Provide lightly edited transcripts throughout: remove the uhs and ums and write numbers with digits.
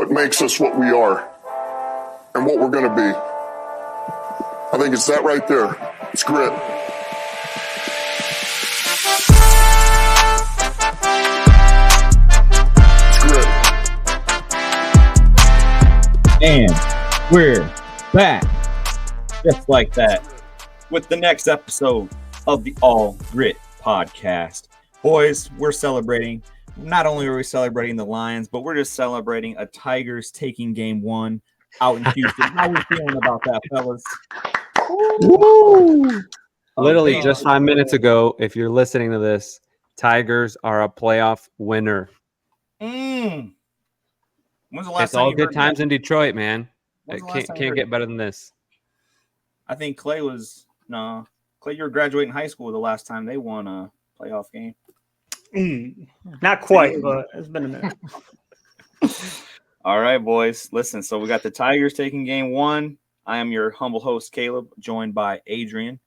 what makes us what we are and what we're going to be. I think it's that right there. It's grit. And we're back, just like that, with the next episode of the All Gritt podcast. Boys, we're celebrating. Not only are we celebrating the Lions, but we're just celebrating a Tigers taking game 1 out in Houston. How are we feeling about that, fellas? Woo! Literally just 5 minutes ago, if you're listening to this, Tigers are a playoff winner. When's the last It's time all you good heard times that? in Detroit, man. When's It the last time you can't heard get that? better than this. I think Clay, you were graduating high school the last time they won a playoff game. Not quite, but it's been a minute. All right, boys. Listen, so we got the Tigers taking game 1. I am your humble host, Caleb, joined by Adrian,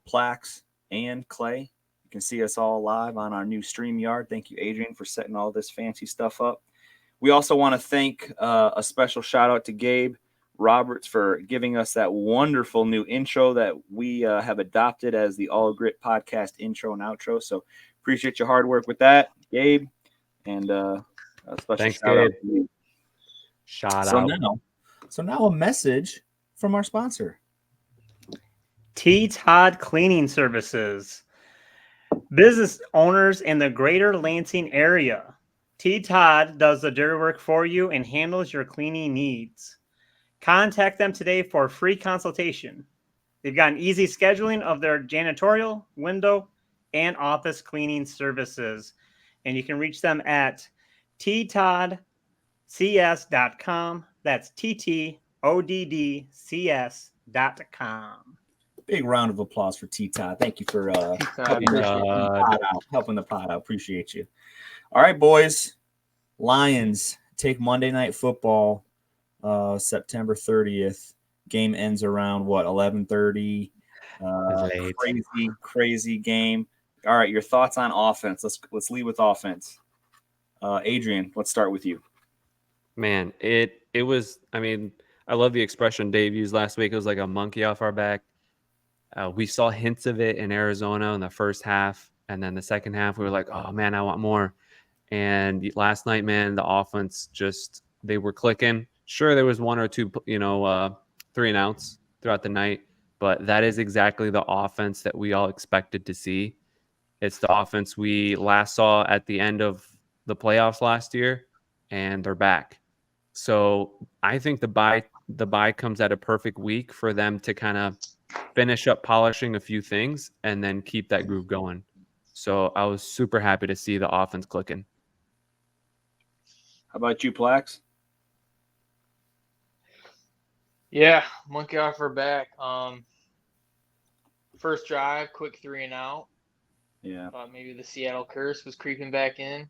Plax, and Clay. You can see us all live on our new StreamYard. Thank you, Adrian, for setting all this fancy stuff up. We also want to thank a special shout out to Gabe Roberts for giving us that wonderful new intro that we have adopted as the All Gritt podcast intro and outro. So appreciate your hard work with that, Gabe. And a special Thanks, shout out Gabe. to you. Shout out. So now a message from our sponsor. T. Todd Cleaning Services. Business owners in the greater Lansing area. T. Todd does the dirty work for you and handles your cleaning needs. Contact them today for a free consultation. They've got an easy scheduling of their janitorial, window, and office cleaning services. And you can reach them at ttoddcs.com. That's TTODDCS.com. Big round of applause for T-Todd. Thank you for helping the pod out. Appreciate you. All right, boys. Lions take Monday Night Football September 30th. Game ends around, 11:30. Crazy game. All right, your thoughts on offense. Let's lead with offense. Adrian, let's start with you. Man, it was, I love the expression Dave used last week. It was like a monkey off our back. We saw hints of it in Arizona in the first half. And then the second half, we were like, oh, man, I want more. And last night, man, the offense they were clicking. Sure, there was one or two, 3 and outs throughout the night. But that is exactly the offense that we all expected to see. It's the offense we last saw at the end of the playoffs last year, and they're back. So I think the bye comes at a perfect week for them to kind of finish up polishing a few things and then keep that groove going. So I was super happy to see the offense clicking. How about you, Plax? Yeah, monkey off our back. First drive, quick 3 and out. Yeah. Maybe the Seattle curse was creeping back in.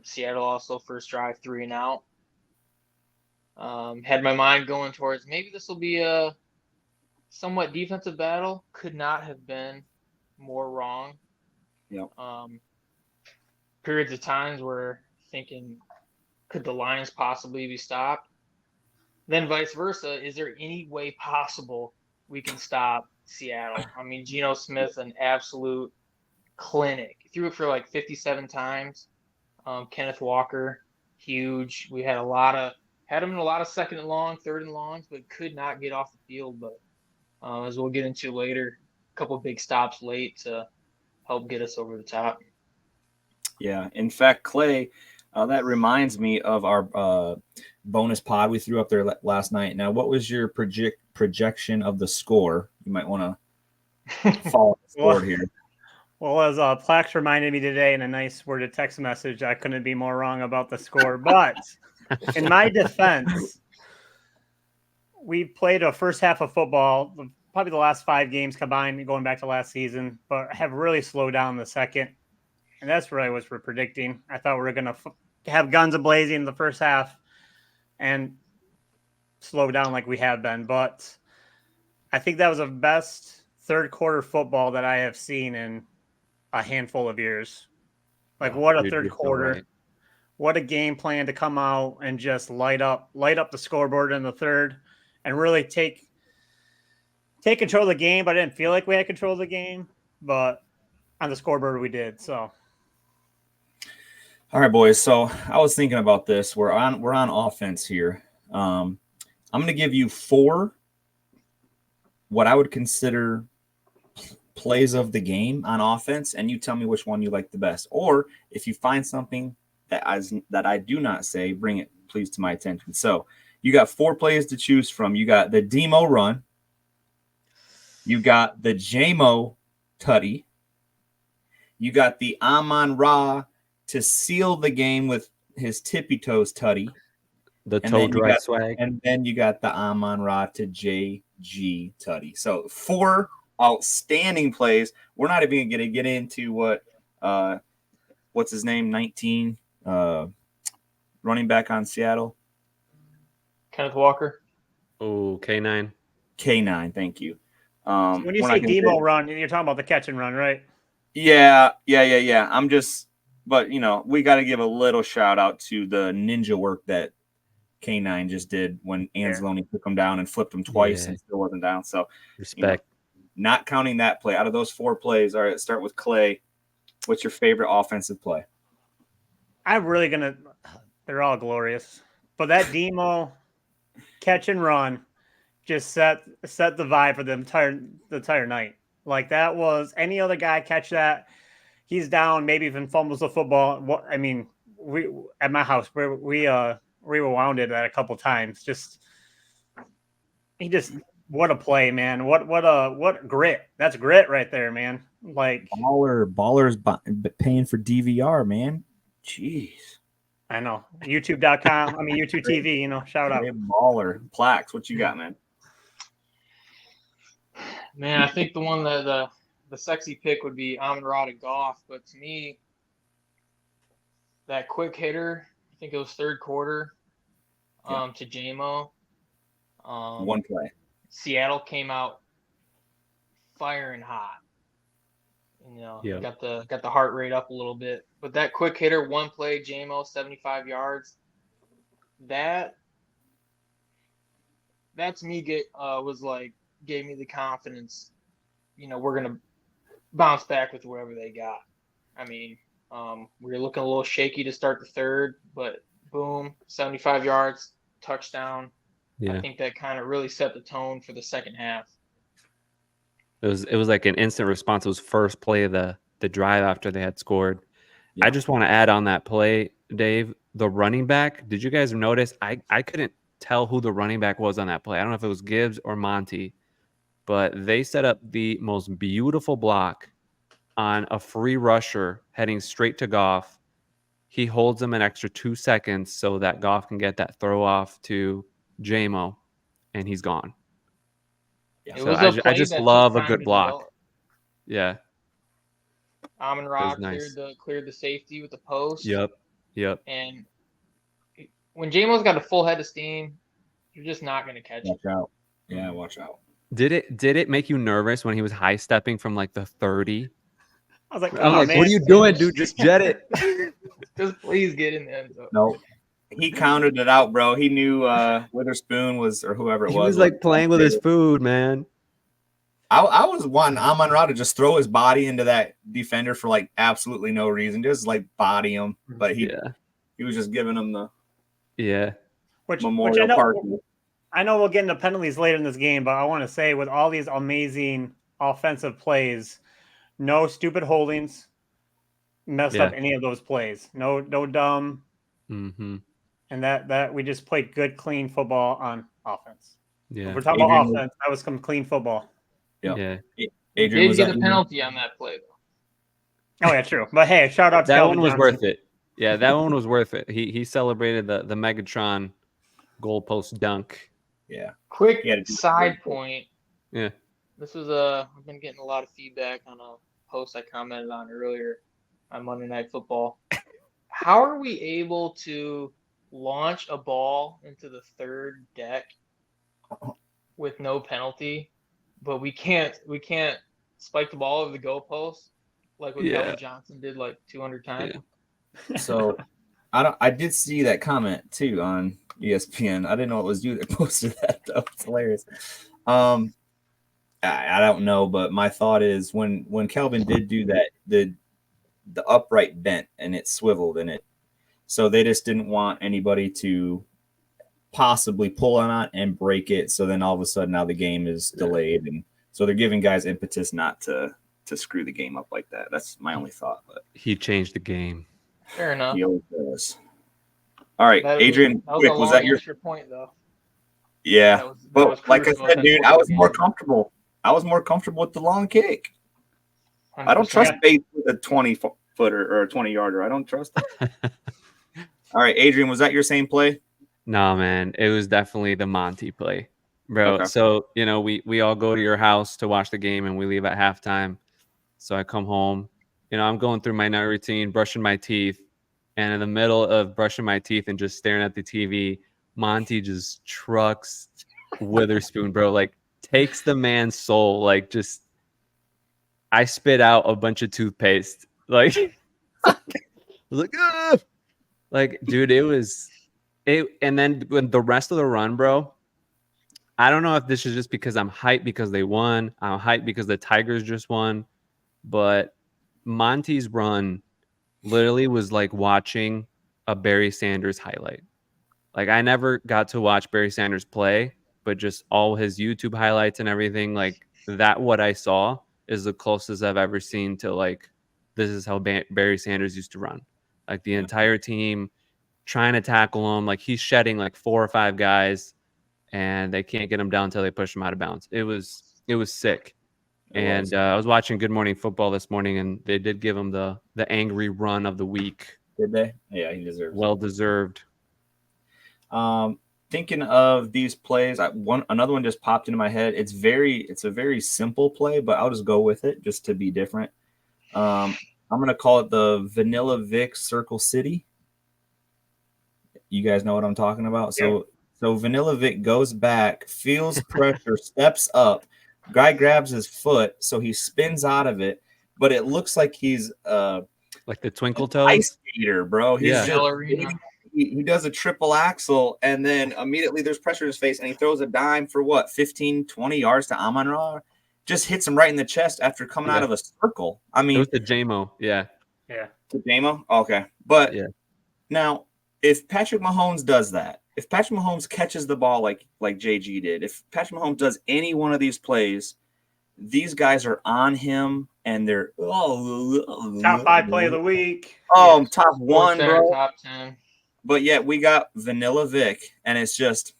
Seattle also first drive 3 and out. Had my mind going towards maybe this will be a somewhat defensive battle. Could not have been more wrong. Yep. Periods of times where thinking, could the Lions possibly be stopped? Then vice versa, is there any way possible we can stop Seattle? Geno Smith, an absolute clinic. He threw it for like 57 times. Kenneth Walker, huge. We had him in a lot of second and long, third and longs, but could not get off the field. But as we'll get into later, a couple of big stops late to help get us over the top. Yeah. In fact, Clay, that reminds me of our bonus pod we threw up there last night. Now, what was your projection of the score? You might want to follow the score here. Well, as Plax reminded me today in a nice worded text message, I couldn't be more wrong about the score. But in my defense, we played a first half of football, probably the last 5 games combined, going back to last season, but have really slowed down in the second. And that's what I was predicting. I thought we were going to have guns a-blazing in the first half and slow down like we have been. But I think that was the best third quarter football that I have seen in a handful of years. Like, what a third quarter. Right. what a game plan to come out and just light up the scoreboard in the third and really take control of the game. But I didn't feel like we had control of the game, but on the scoreboard we did. So All right, boys. So I was thinking about this. We're on offense here. I'm going to give you 4 what I would consider plays of the game on offense, and you tell me which one you like the best. Or if you find something that I do not say, bring it please to my attention. So you got 4 plays to choose from. You got the Demo run. You got the JMO tutty. You got the Amon-Ra to seal the game with his tippy toes tutty. The toe dry swag. And then you got the Amon-Ra to JG tutty. So 4 outstanding plays. We're not even going to get into what's his name, 19, running back on Seattle. Kenneth Walker. Oh, K9. K9, thank you. when you say demo run, you're talking about the catch and run, right? Yeah. But we got to give a little shout out to the ninja work that K9 just did when Anzalone took him down and flipped him twice and still wasn't down. So respect. Not counting that play, out of those 4 plays, all right, let's start with Clay. What's your favorite offensive play? They're all glorious. But that demo catch and run just set the vibe for the entire night. Like, that was, any other guy catch that, he's down, maybe even fumbles the football. I mean, we at my house we rewounded that a couple times. What a play, man. What grit. That's grit right there, man. Like, ballers paying for DVR, man. Jeez. I know. YouTube.com. I mean, YouTube TV, shout out. Baller. Plaques, what you got, man? Man, I think the one that the sexy pick would be Amon-Ra to Goff, but to me, that quick hitter, I think it was third quarter, to JMO. One play. Seattle came out firing hot. Got the heart rate up a little bit. But that quick hitter, one play, JMO, 75 yards. That to me gave me the confidence. We're gonna bounce back with whatever they got. I mean, we were looking a little shaky to start the third, but boom, 75 yards, touchdown. Yeah. I think that kind of really set the tone for the second half. It was like an instant response. It was first play of the drive after they had scored. Yeah. I just want to add on that play, Dave, the running back. Did you guys notice? I couldn't tell who the running back was on that play. I don't know if it was Gibbs or Monty, but they set up the most beautiful block on a free rusher heading straight to Goff. He holds him an extra 2 seconds so that Goff can get that throw off to JMO, and he's gone. Yeah. So I just love a good block. Yeah. Amon-Ra cleared the safety with the post. Yep. And when JMO's got a full head of steam, you're just not going to catch it. Watch out. Yeah, watch out. Did it make you nervous when he was high stepping from like the 30? I was like, what are you doing, dude? Just jet it. Just please get in the end zone. No. He counted it out, bro. He knew Witherspoon was, or whoever it was. He was like playing with his food, man. I was wanting Amon-Ra to just throw his body into that defender for like absolutely no reason, just like body him. But he was just giving him the Memorial Park. I know we'll get into penalties later in this game, but I want to say, with all these amazing offensive plays, no stupid holdings messed up any of those plays. No dumb. Mm-hmm. And that we just played good, clean football on offense. Yeah. If we're talking about offense, that was some clean football. Yeah. Adrian did get a penalty on that play, though. Oh, yeah, true. But hey, shout out to that Calvin one was Johnson. worth it. Yeah, that one was worth it. He celebrated the Megatron goalpost dunk. Yeah. Quick side point. Yeah. This was I've been getting a lot of feedback on a post I commented on earlier on Monday Night Football. How are we able to launch a ball into the third deck with no penalty, but we can't spike the ball over the goalpost like what Calvin Johnson did like 200 times? Yeah. So I did see that comment too on ESPN. I didn't know it was you that posted that though. It's hilarious. I don't know, but my thought is when Kelvin did do that, the upright bent and it swiveled and it, so they just didn't want anybody to possibly pull on it and break it. So then all of a sudden now the game is delayed, and so they're giving guys impetus not to screw the game up like that. That's my only thought. But He changed the game. Fair enough. he always does. All right, That Adrian, was quick, a was long that your extra point though? Yeah, That was but like I crucial said, at dude, that I was point more of the game. comfortable. I was more comfortable with the long kick. I don't 100%. trust Bates with a 20-footer or a 20-yarder. I don't trust him. All right, Adrian, was that your same play? No, man, it was definitely the Monty play, bro. Okay. So we all go to your house to watch the game, and we leave at halftime. So I come home, I'm going through my night routine, brushing my teeth, and in the middle of brushing my teeth and just staring at the TV, Monty just trucks Witherspoon, bro. Like takes the man's soul. Like just, I spit out a bunch of toothpaste. Like, I was like, ah! Like, dude, it was it. And then when the rest of the run, bro, I don't know if this is just because I'm hyped because they won. I'm hyped because the Tigers just won. But Monty's run literally was like watching a Barry Sanders highlight. Like I never got to watch Barry Sanders play, but just all his YouTube highlights and everything, like that what I saw is the closest I've ever seen to like this is how Barry Sanders used to run. Like the entire team trying to tackle him, like he's shedding like 4 or 5 guys and they can't get him down until they push him out of bounds. It was sick. And I was watching Good Morning Football this morning, and they did give him the angry run of the week. Did they? Yeah, he deserves well deserved. Thinking of these plays, another one just popped into my head. It's a very simple play, but I'll just go with it just to be different. I'm gonna call it the Vanilla Vic Circle City. You guys know what I'm talking about? Yeah. So Vanilla Vic goes back, feels pressure, steps up. Guy grabs his foot, so he spins out of it, but it looks like he's like the Twinkle Toes ice skater, bro. He's Yeah. just he does a triple axel, and then immediately there's pressure in his face, and he throws a dime for what 15, 20 yards to Amon-Ra. Just hits him right in the chest after coming out of a circle. I mean, it was the JMO. Yeah. The JMO? Okay. But Yeah. now if Patrick Mahomes does that, if Patrick Mahomes catches the ball like JG did, if Patrick Mahomes does any one of these plays, these guys are on him and they're Top 5 play of the week. Top 1, bro. Top 10. But yet we got Vanilla Vic, and it's just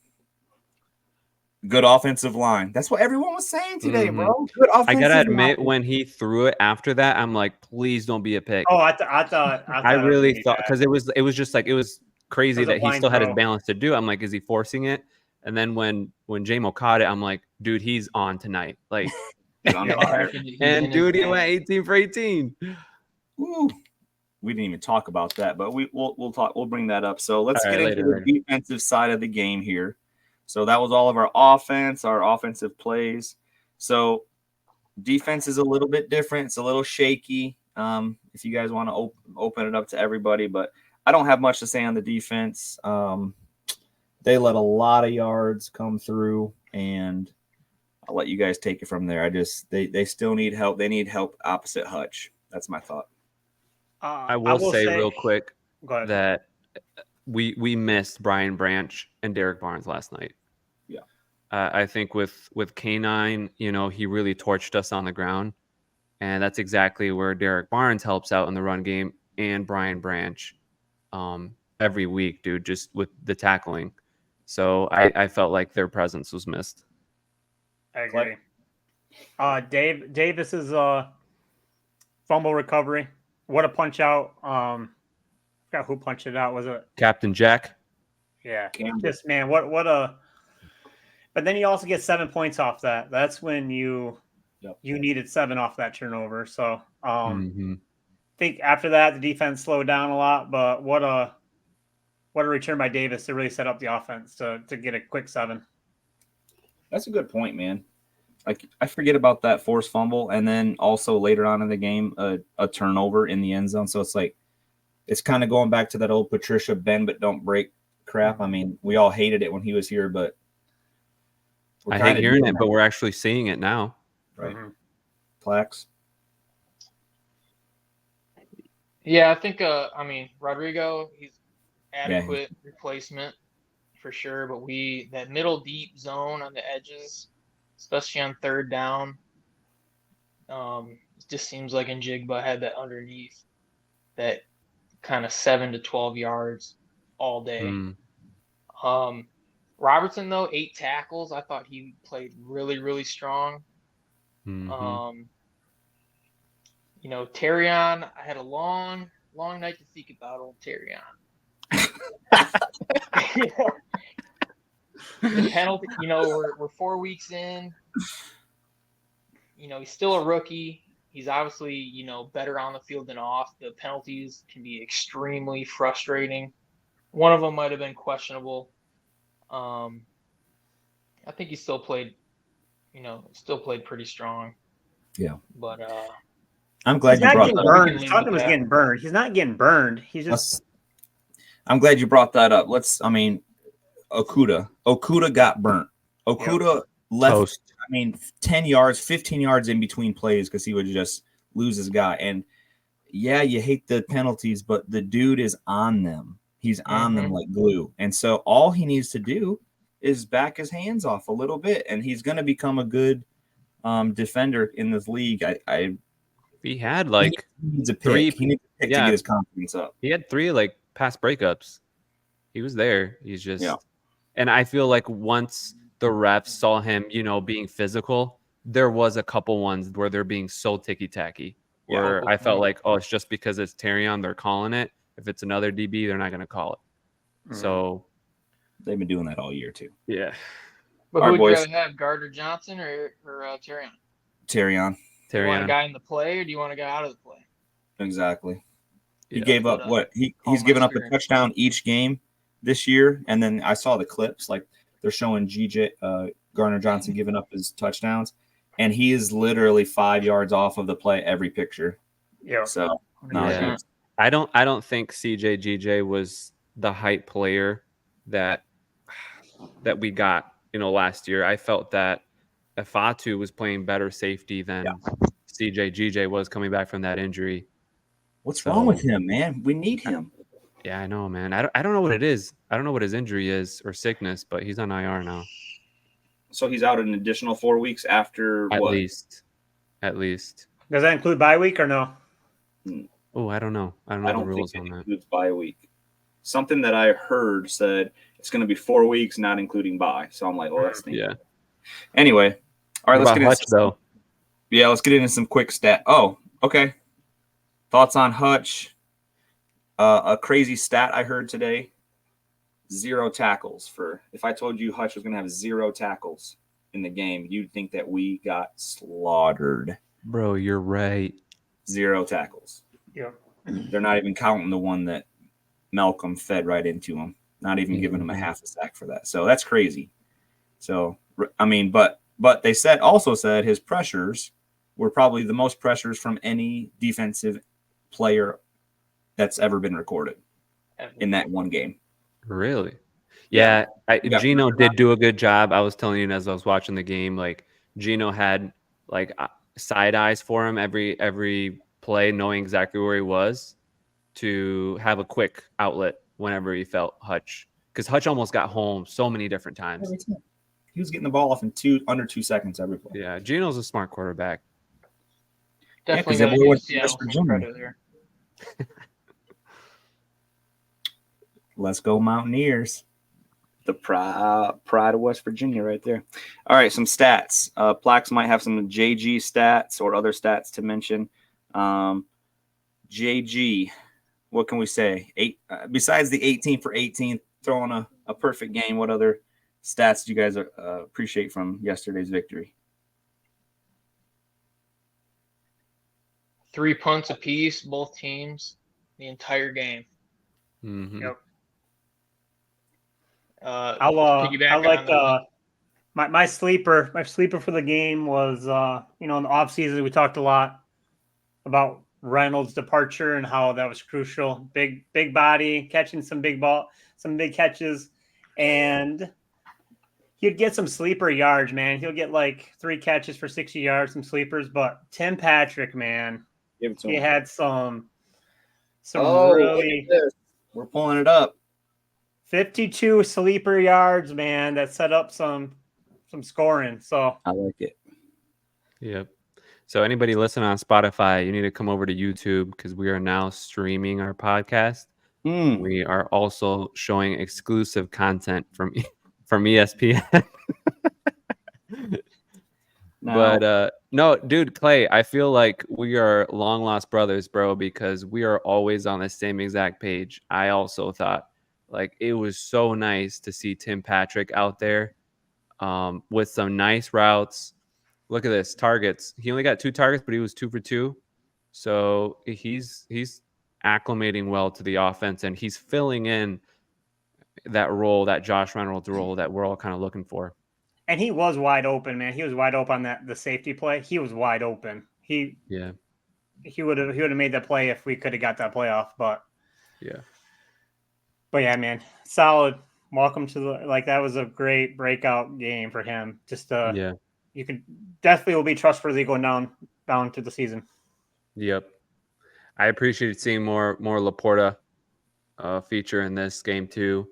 good offensive line. That's what everyone was saying today, bro. Good offensive line. I gotta admit, when he threw it after that, I'm like, please don't be a pick. Oh, I thought I really thought, because it was just like, it was crazy It was a that he blind still had his throw. balance to do. I'm like, is he forcing it? And then when JMO caught it, I'm like, dude, he's on tonight. Like, He's on fire. and dude, he went 18 for 18. Ooh. We didn't even talk about that, but we'll talk. We'll bring that up. So let's get into the defensive side of the game here. So that was all of our offense, our offensive plays. So defense is a little bit different. It's a little shaky. If you guys want to open it up to everybody, but I don't have much to say on the defense. They let a lot of yards come through, and I'll let you guys take it from there. They still need help. They need help opposite Hutch. That's my thought. I will say real quick that we missed Brian Branch and Derek Barnes last night. Yeah. I think with K9, he really torched us on the ground. And that's exactly where Derek Barnes helps out in the run game, and Brian Branch every week, dude, just with the tackling. So I felt like their presence was missed. I agree. Davis's fumble recovery. What a punch out. Forgot who punched it out. Was it Captain Jack? Yeah. Campbell. Just, man, what a – but then you also get 7 points off that. That's when you needed 7 off that turnover. So I think after that, the defense slowed down a lot. But what a return by Davis to really set up the offense to get a quick 7. That's a good point, man. Like, I forget about that forced fumble, and then also later on in the game, a turnover in the end zone. So it's like it's kind of going back to that old Patricia bend but don't break crap. I mean, we all hated it when he was here, but I hate hearing it, but we're actually seeing it now. Right. Plax. Yeah, I think. I mean, Rodrigo, he's adequate replacement for sure. But that middle deep zone on the edges, especially on third down, it just seems like Njigba had that underneath, that kind of 7 to 12 yards all day. Robertson, though, 8 tackles. I thought he played really, really strong. You know, Terrion, I had a long night to think about old Terrion. The penalty, you know, we're 4 weeks in. You know, he's still a rookie. He's obviously, you know, better on the field than off. The penalties can be extremely frustrating. One of them might have been questionable. I think he still played pretty strong. Yeah. But I'm glad you brought that up. He's talking about getting burned. He's not getting burned. He's just. I'm glad you brought that up. Okuda got burnt. Okuda left. Toast. 10 yards, 15 yards in between plays because he would just lose his guy. And yeah, you hate the penalties, but the dude is on them. He's on them like glue. And so all he needs to do is back his hands off a little bit, and he's going to become a good defender in this league. He had like he needs a pick. He needs a pick to get his confidence up. He had 3 like pass breakups. He was there. He's just and I feel like once the refs saw him, you know, being physical, there was a couple ones where they're being so ticky-tacky where I felt like, oh, it's just because it's Terrion, they're calling it. If it's another DB, they're not going to call it. So they've been doing that all year too. Yeah. But who would you rather have, Gardner Johnson or Terrion? Terrion. Do you want a guy in the play or do you want a guy out of the play? Exactly. He gave up he's given up a touchdown each game this year. And then I saw the clips, like they're showing Gardner Johnson giving up his touchdowns, and he is literally 5 yards off of the play every picture. Yeah. So I don't think CJ was the hype player that we got, you know, last year. I felt that Ifatu was playing better safety than CJ was coming back from that injury. What's wrong with him, man? We need him. Yeah, I know, man. I don't know what it is. I don't know what his injury is or sickness, but he's on IR now. So he's out an additional 4 weeks after At what? least. Does that include bye week or no? Oh, I don't know. I don't know the rules think on it that. includes bye week. Something that I heard said it's going to be 4 weeks, not including bye. So I'm like, well, that's yeah. Anyway, all right, let's get Hutch, though. Yeah, let's get into some quick stat. Oh, okay. Thoughts on Hutch? A crazy stat I heard today: 0 tackles. If I told you Hutch was going to have 0 tackles in the game, you'd think that we got slaughtered. Bro, you're right. 0 tackles. Yeah. They're not even counting the one that Malcolm fed right into him. Not even giving him a half a sack for that. So that's crazy. So I mean, but they also said his pressures were probably the most pressures from any defensive player that's ever been recorded in that one game. Really? Yeah. Gino did do a good job. I was telling you as I was watching the game, like Gino had like side eyes for him every play, knowing exactly where he was to have a quick outlet whenever he felt Hutch. Because Hutch almost got home so many different times. He was getting the ball off in under 2 seconds every play. Yeah, Gino's a smart quarterback. Definitely got to give Seattle some credit there. Let's go Mountaineers. The pride of West Virginia right there. All right, some stats. Plax might have some JG stats or other stats to mention. JG, what can we say? Besides the 18 for 18, throwing a perfect game, what other stats do you guys appreciate from yesterday's victory? 3 punts apiece, both teams, the entire game. Mm-hmm. Yep. I like my sleeper for the game was in the offseason we talked a lot about Reynolds' departure and how that was crucial. Big body, catching some big catches, and he'd get some sleeper yards, man. He'll get like 3 catches for 60 yards, some sleepers. But Tim Patrick, man, Give it to he him. had some Look really at this. We're pulling it up. 52 sleeper yards, man, that set up some scoring. So I like it. Yep. So anybody listening on Spotify, you need to come over to YouTube because we are now streaming our podcast. We are also showing exclusive content from ESPN. But no, dude, Clay, I feel like we are long lost brothers, bro, because we are always on the same exact page. I also thought like it was so nice to see Tim Patrick out there with some nice routes. Look at this targets. He only got 2 targets, but he was 2 for 2. So he's acclimating well to the offense, and he's filling in that role, that Josh Reynolds role that we're all kind of looking for. and he was wide open, man. He was wide open on the safety play. He was wide open. He would have made that play if we could have got that play off. But yeah, man, solid. Welcome to that was a great breakout game for him. Just you can definitely will be trustworthy going down to the season. Yep. I appreciated seeing more Laporta feature in this game too.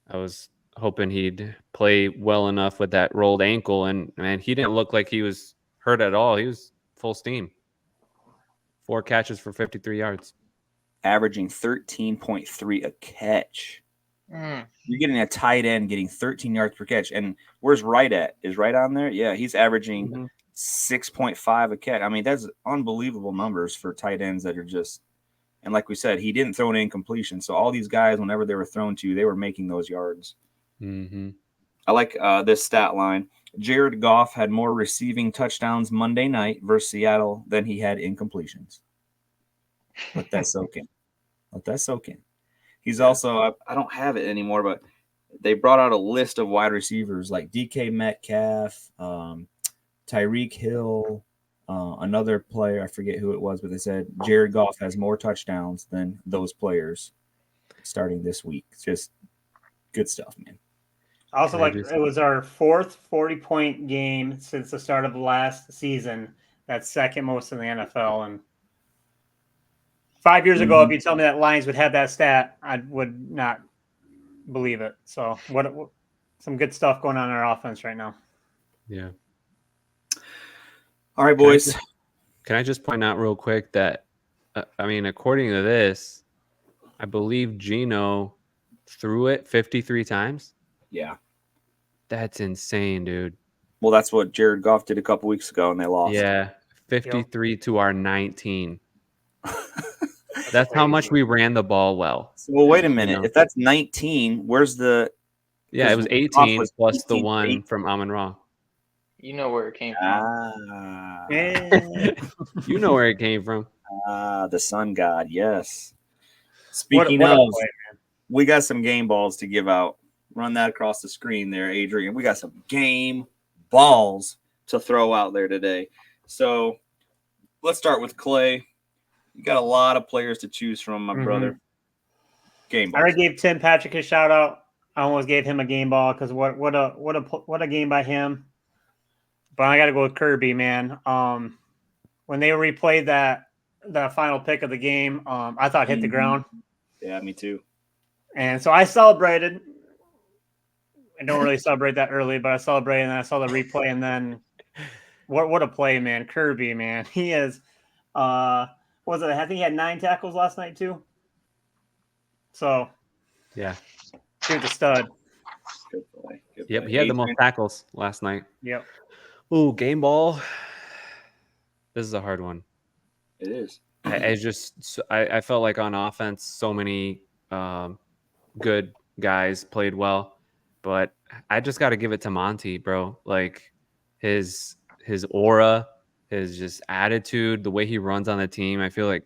I was hoping he'd play well enough with that rolled ankle, and man, he didn't look like he was hurt at all. He was full steam. 4 catches for 53 yards. Averaging 13.3 a catch. You're getting a tight end getting 13 yards per catch. And where's Wright at? Is Wright on there? Yeah, he's averaging 6.5 a catch. I mean, that's unbelievable numbers for tight ends that are just – and like we said, he didn't throw an incompletion. So all these guys, whenever they were thrown to, they were making those yards. Mm-hmm. I like this stat line. Jared Goff had more receiving touchdowns Monday night versus Seattle than he had incompletions. Let that soak in. Let that soak in. He's also, I don't have it anymore, but they brought out a list of wide receivers like DK Metcalf, Tyreek Hill, another player, I forget who it was, but they said Jared Goff has more touchdowns than those players starting this week. It's just good stuff, man. Also, it was our 4th 40-point game since the start of last season. That's second most in the NFL. And 5 years ago, if you tell me that Lions would have that stat, I would not believe it. So what some good stuff going on in our offense right now. Yeah. All right, boys. Can I just point out real quick that, according to this, I believe Geno threw it 53 times. Yeah. That's insane, dude. Well, that's what Jared Goff did a couple weeks ago, and they lost. Yeah, 53 to our 19. That's how much we ran the ball well. So, well, wait a minute. If that's 19, where's the... Yeah, it was 18 plus the one from Amon-Ra. You know where it came from. You know where it came from. The sun god, yes. Speaking of, we got some game balls to give out. Run that across the screen there, Adrian. We got some game balls to throw out there today. So let's start with Clay. You got a lot of players to choose from, my brother. Game balls. I already gave Tim Patrick a shout out. I almost gave him a game ball because what a game by him. But I got to go with Kirby, man. When they replayed the final pick of the game, I thought it hit the ground. Yeah, me too. And so I celebrated. I don't really celebrate that early, but I celebrated, and I saw the replay, and then what a play, man. Kirby, man. He is I think he had 9 tackles last night too. So yeah. Dude's a stud. Good play. Yep, he had the most tackles last night. Yep. Ooh, game ball. This is a hard one. It is. I felt like on offense, so many good guys played well, but I just got to give it to Monty, bro. Like his aura, his just attitude, the way he runs on the team. I feel like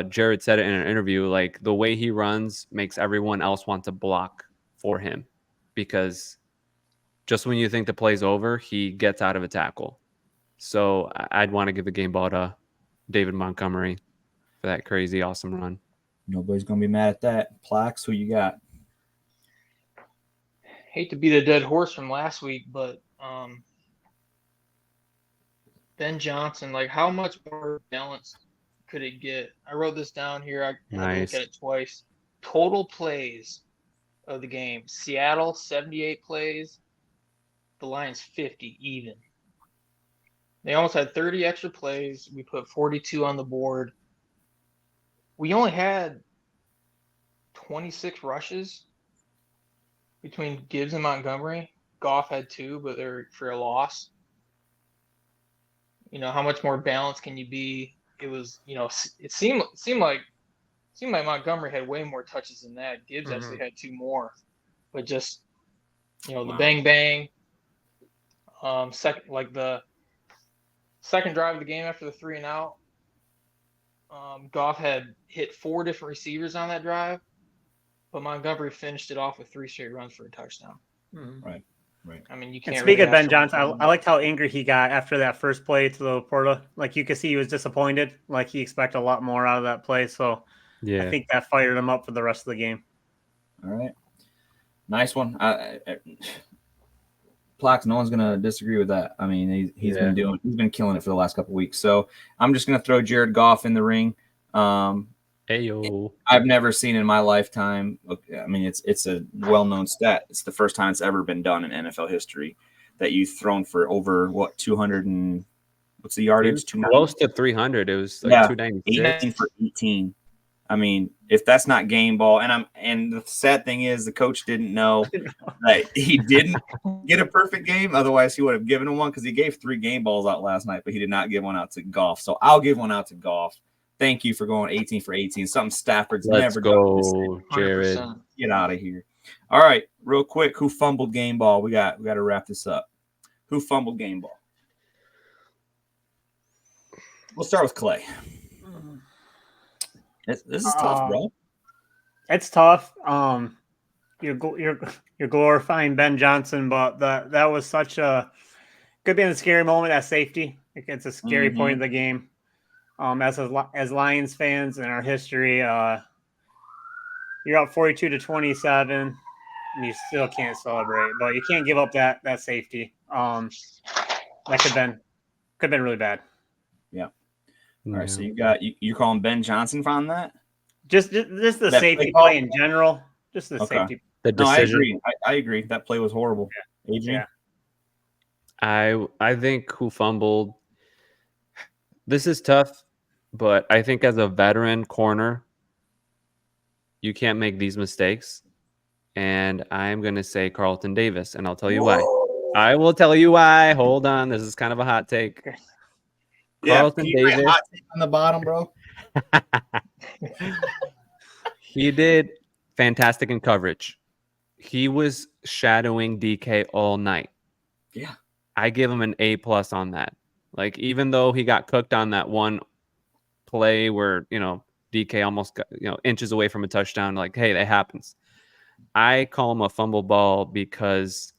Jared said it in an interview, like the way he runs makes everyone else want to block for him because just when you think the play's over, he gets out of a tackle. So I'd want to give the game ball to David Montgomery for that crazy awesome run. Nobody's gonna be mad at that. Plax, who you got? Hate to beat a dead horse from last week, but Ben Johnson, like how much more balanced could it get? I wrote this down here. I had to look at it twice. Total plays of the game. Seattle, 78 plays. The Lions, 50 even. They almost had 30 extra plays. We put 42 on the board. We only had 26 rushes between Gibbs and Montgomery. Goff had 2, but they're for a loss. You know, how much more balanced can you be? It was, you know, it seemed like Montgomery had way more touches than that. Gibbs actually had 2 more, but just, you know, the bang bang. The second drive of the game after the 3 and out, Goff had hit 4 different receivers on that drive, but Montgomery finished it off with 3 straight runs for a touchdown. Right. I mean, you can't. And speaking really of Ben ask for Johnson, much more. I liked how angry he got after that first play to the Laporta. Like you could see he was disappointed. Like he expected a lot more out of that play. So I think that fired him up for the rest of the game. All right. Nice one. Plax, no one's gonna disagree with that. I mean, he's been killing it for the last couple of weeks. So I'm just gonna throw Jared Goff in the ring. Ayo. I've never seen in my lifetime. I mean, it's a well-known stat. It's the first time it's ever been done in NFL history that you've thrown for over 200 and what's the yardage? Close to 300. It was like 296. 18 for 18. I mean, if that's not game ball, and the sad thing is the coach didn't know that he didn't get a perfect game. Otherwise, he would have given him one because he gave 3 game balls out last night, but he did not give one out to Goff. So I'll give one out to Goff. Thank you for going 18 for 18. Something Stafford's never done. Jared. 100%. Get out of here. All right, real quick, who fumbled game ball? We got to wrap this up. Who fumbled game ball? We'll start with Clay. This is tough, bro. It's tough. You're glorifying Ben Johnson, but that was such a could be a scary moment at safety. It's a scary point of the game. As Lions fans in our history, you're up 42-27, and you still can't celebrate. But you can't give up that safety. That could have been really bad. Yeah. All right, so you're calling Ben Johnson on that? Just the safety play in general. Just the safety. The decision. I agree. That play was horrible. Yeah. Adrian? Yeah. I think who fumbled. This is tough, but I think as a veteran corner, you can't make these mistakes. And I'm going to say Carlton Davis, and I'll tell you why. I will tell you why. Hold on. This is kind of a hot take. Carlton Davis. Hot take on the bottom, bro. He did fantastic in coverage. He was shadowing DK all night. Yeah. I give him an A+ on that. Like, even though he got cooked on that one play where, DK almost got, inches away from a touchdown, like, hey, that happens. I call him a fumble ball because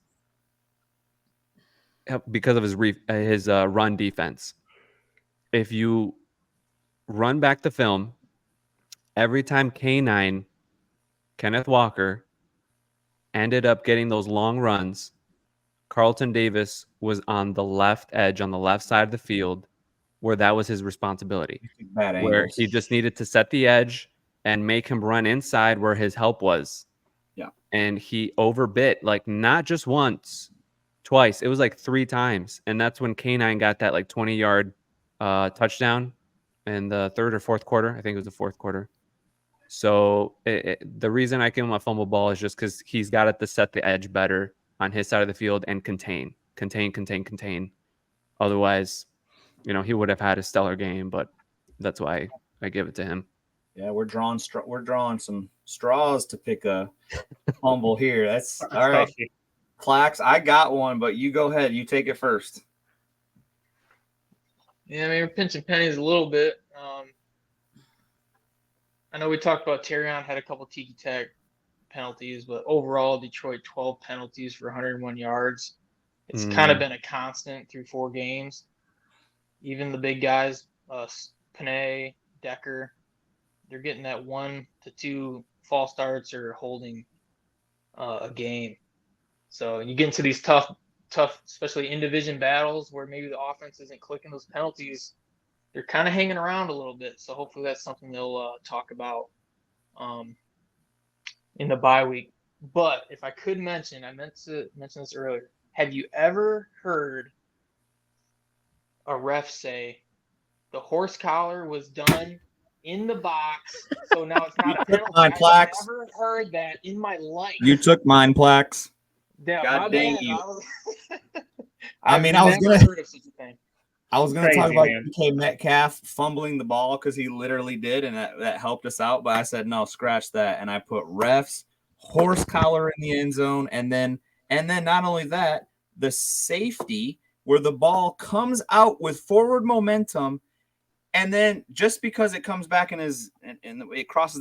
of his run defense. If you run back the film, every time K9, Kenneth Walker, ended up getting those long runs, Carlton Davis was on the left edge, on the left side of the field, where that was his responsibility. Where he just needed to set the edge and make him run inside where his help was. Yeah. And he overbit, like, not just once, twice. It was like 3 times. And that's when K9 got that, like, 20-yard touchdown in the third or fourth quarter. I think it was the fourth quarter. So the reason I give him a fumble ball is just because he's got it to set the edge better on his side of the field and contain. Otherwise, he would have had a stellar game, but that's why I give it to him. Yeah, we're drawing some straws to pick a fumble here. That's all right. Plax, I got one, but you go ahead. You take it first. Yeah, I mean, we're pinching pennies a little bit. I know we talked about Terrion had a couple Tiki Tech penalties, but overall, Detroit 12 penalties for 101 yards. It's kind of been a constant through 4 games. Even the big guys Panay, Decker, they're getting that 1 to 2 false starts or holding a game. So you get into these tough, especially in division battles where maybe the offense isn't clicking those penalties. They're kind of hanging around a little bit. So hopefully that's something they'll talk about in the bye week. But if I could mention, I meant to mention this earlier. Have you ever heard a ref say the horse collar was done in the box, so now it's not a penalty? Mine, Plax. I've never heard that in my life. You took mine, Plax. Yeah, God my dang bad. you. I've I was never gonna heard of such a thing. I was gonna Crazy, talk about man. DK Metcalf fumbling the ball because he literally did, and that helped us out. But I said no, scratch that, and I put refs, horse collar in the end zone, and then not only that, the safety where the ball comes out with forward momentum, and then just because it comes back and it crosses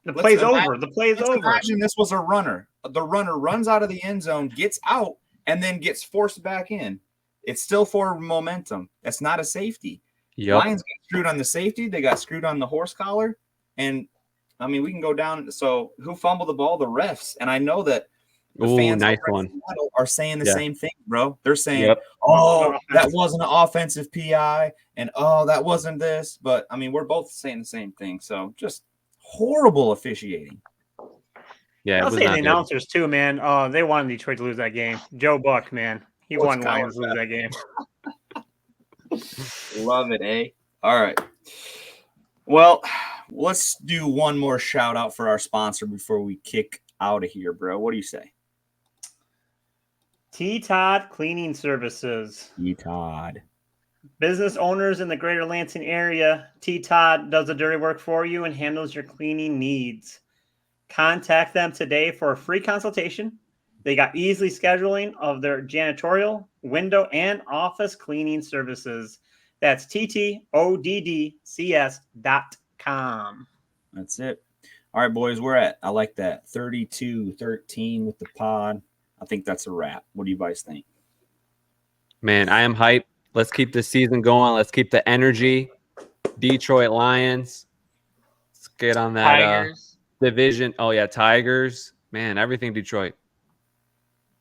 The play's over. The play's let's over. imagine this was a runner. The runner runs out of the end zone, gets out, and then gets forced back in. It's still forward momentum. That's not a safety. Yep. Lions got screwed on the safety. They got screwed on the horse collar. And, I mean, we can go down. So who fumbled the ball? The refs. And I know that the fans nice over at one. Seattle are saying the Yeah. same thing, bro. They're saying, Yep. oh, that wasn't an offensive PI. And, oh, that wasn't this. But, I mean, we're both saying the same thing. So just horrible officiating. Yeah, it I'll was say not the good. announcers too, man. They wanted Detroit to lose that game. Joe Buck, man, he Horse wanted collar Lions to lose that game. Love it, eh? All right. Well, let's do one more shout out for our sponsor before we kick out of here, bro. What do you say? T. Todd Cleaning Services. Todd. Business owners in the greater Lansing area, T. Todd does the dirty work for you and handles your cleaning needs. Contact them today for a free consultation. They got easily scheduling of their janitorial, window, and office cleaning services. That's TTODDCS.com. That's it. All right, boys, we're at, I like that, 32-13 with the pod. I think that's a wrap. What do you guys think? Man, I am hyped. Let's keep the season going. Let's keep the energy. Detroit Lions. Let's get on that Tigers. division. Oh, yeah, Tigers. Man, everything Detroit.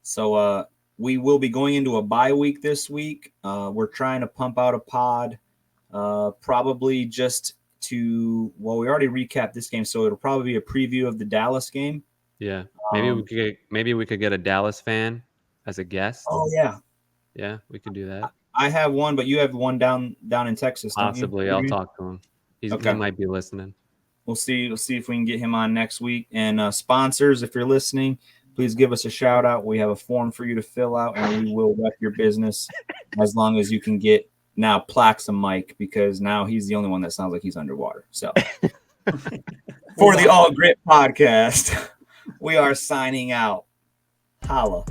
So we will be going into a bye week this week. We're trying to pump out a pod probably just to, well, we already recapped this game, so it'll probably be a preview of the Dallas game. Yeah. Maybe we could get a Dallas fan as a guest. Oh, yeah. Yeah, we could do that. I have one, but you have one down in Texas. don't you? Possibly. I'll talk to him. He might be listening. We'll see if we can get him on next week. And sponsors, if you're listening, please give us a shout out. We have a form for you to fill out, and we will rep your business as long as you can get now Plax a mic, because now he's the only one that sounds like he's underwater. So for the All Gritt podcast, we are signing out. Holla.